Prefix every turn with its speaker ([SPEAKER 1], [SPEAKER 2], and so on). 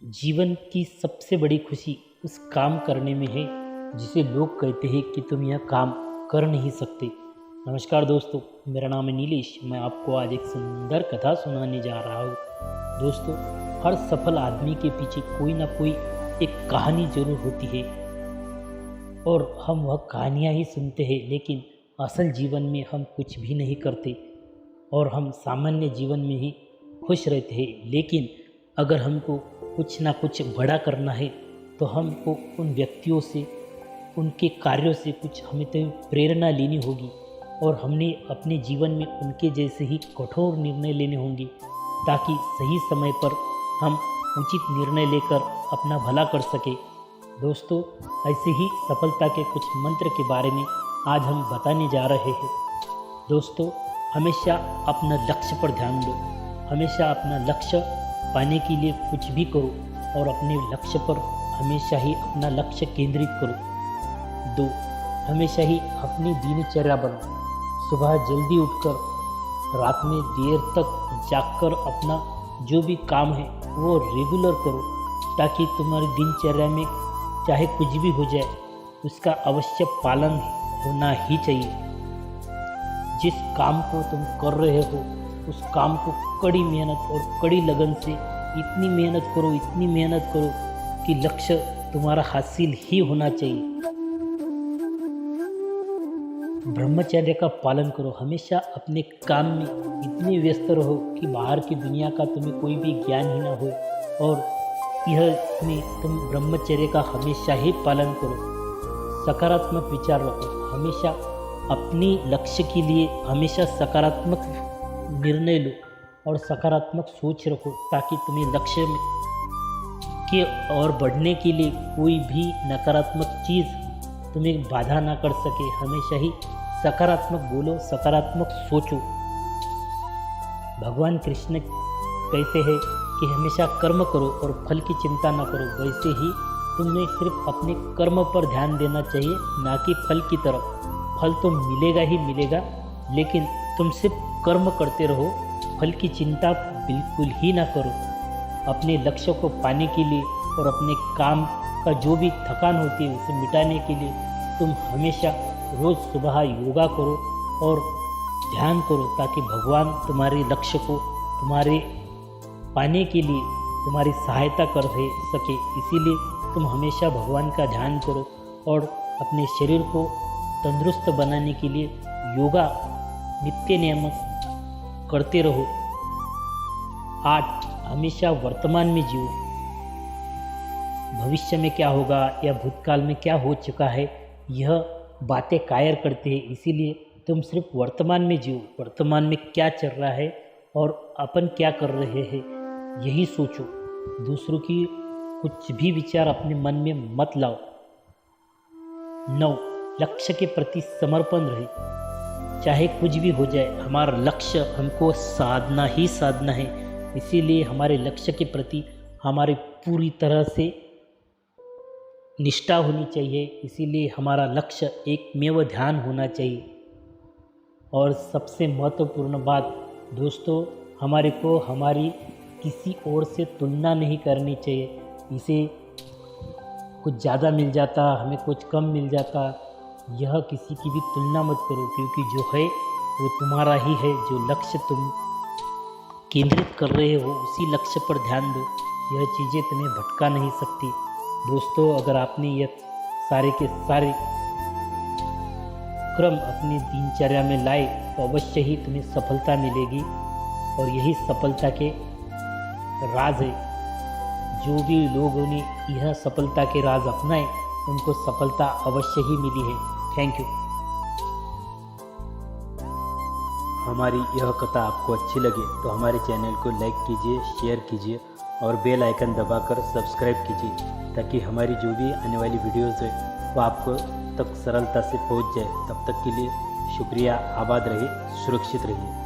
[SPEAKER 1] जीवन की सबसे बड़ी खुशी उस काम करने में है जिसे लोग कहते हैं कि तुम यह काम कर नहीं सकते। नमस्कार दोस्तों, मेरा नाम है नीलेश। मैं आपको आज एक सुंदर कथा सुनाने जा रहा हूँ। दोस्तों, हर सफल आदमी के पीछे कोई ना कोई एक कहानी जरूर होती है और हम वह कहानियाँ ही सुनते हैं, लेकिन असल जीवन में हम कुछ भी नहीं करते और हम सामान्य जीवन में ही खुश रहते हैं। लेकिन अगर हमको कुछ ना कुछ बड़ा करना है तो हमको उन व्यक्तियों से, उनके कार्यों से कुछ हमें तो प्रेरणा लेनी होगी और हमने अपने जीवन में उनके जैसे ही कठोर निर्णय लेने होंगे ताकि सही समय पर हम उचित निर्णय लेकर अपना भला कर सके। दोस्तों, ऐसे ही सफलता के कुछ मंत्र के बारे में आज हम बताने जा रहे हैं। दोस्तों, हमेशा अपना लक्ष्य पर ध्यान दो। हमेशा अपना लक्ष्य पाने के लिए कुछ भी करो और अपने लक्ष्य पर हमेशा ही अपना लक्ष्य केंद्रित करो। 2. हमेशा ही अपनी दिनचर्या बनाओ। सुबह जल्दी उठकर रात में देर तक जागकर अपना जो भी काम है वो रेगुलर करो ताकि तुम्हारी दिनचर्या में चाहे कुछ भी हो जाए उसका अवश्य पालन होना ही चाहिए। जिस काम को तुम कर रहे हो उस काम को कड़ी मेहनत और कड़ी लगन से इतनी मेहनत करो कि लक्ष्य तुम्हारा हासिल ही होना चाहिए। ब्रह्मचर्य का पालन करो। हमेशा अपने काम में इतने व्यस्त रहो कि बाहर की दुनिया का तुम्हें कोई भी ज्ञान ही ना हो और यह में तुम ब्रह्मचर्य का हमेशा ही पालन करो। सकारात्मक विचार रखो। हमेशा अपनी लक्ष्य के लिए हमेशा सकारात्मक निर्णय लो और सकारात्मक सोच रखो ताकि तुम्हें लक्ष्य में के और बढ़ने के लिए कोई भी नकारात्मक चीज़ तुम्हें बाधा ना कर सके। हमेशा ही सकारात्मक बोलो, सकारात्मक सोचो। भगवान कृष्ण कहते हैं कि हमेशा कर्म करो और फल की चिंता ना करो। वैसे ही तुम्हें सिर्फ अपने कर्म पर ध्यान देना चाहिए, ना कि फल की तरफ। फल तो मिलेगा ही मिलेगा, लेकिन तुम सिर्फ कर्म करते रहो, फल की चिंता बिल्कुल ही ना करो। अपने लक्ष्य को पाने के लिए और अपने काम का जो भी थकान होती है उसे मिटाने के लिए तुम हमेशा रोज़ सुबह योगा करो और ध्यान करो ताकि भगवान तुम्हारे लक्ष्य को तुम्हारे पाने के लिए तुम्हारी सहायता कर सके। इसीलिए तुम हमेशा भगवान का ध्यान करो और अपने शरीर को तंदुरुस्त बनाने के लिए योगा नित्य नियमित करते रहो। 8. हमेशा वर्तमान में जियो। भविष्य में क्या होगा या भूतकाल में क्या हो चुका है यह बातें कायर करते हैं। इसीलिए तुम सिर्फ वर्तमान में जियो। वर्तमान में क्या चल रहा है और अपन क्या कर रहे हैं यही सोचो। दूसरों की कुछ भी विचार अपने मन में मत लाओ। 9. लक्ष्य के प्रति समर्पण रहे। चाहे कुछ भी हो जाए, हमारा लक्ष्य हमको साधना ही साधना है। इसीलिए हमारे लक्ष्य के प्रति हमारी पूरी तरह से निष्ठा होनी चाहिए। इसीलिए हमारा लक्ष्य एकमेव ध्यान होना चाहिए। और सबसे महत्वपूर्ण बात दोस्तों, हमारे को हमारी किसी और से तुलना नहीं करनी चाहिए। इसे कुछ ज़्यादा मिल जाता, हमें कुछ कम मिल जाता, यह किसी की भी तुलना मत करो, क्योंकि जो है वो तुम्हारा ही है। जो लक्ष्य तुम केंद्रित कर रहे हो उसी लक्ष्य पर ध्यान दो। यह चीज़ें तुम्हें भटका नहीं सकती। दोस्तों, अगर आपने यह सारे के सारे क्रम अपनी दिनचर्या में लाए तो अवश्य ही तुम्हें सफलता मिलेगी और यही सफलता के राज है। जो भी लोगों ने यह सफलता के राज अपनाए उनको सफलता अवश्य ही मिली है। Thank you.
[SPEAKER 2] हमारी यह कथा आपको अच्छी लगे तो हमारे चैनल को लाइक कीजिए, शेयर कीजिए और बेल आइकन दबाकर सब्सक्राइब कीजिए ताकि हमारी जो भी आने वाली वीडियोज़ है वो आपको तक सरलता से पहुंच जाए। तब तक के लिए शुक्रिया। आबाद रहिए, सुरक्षित रहिए।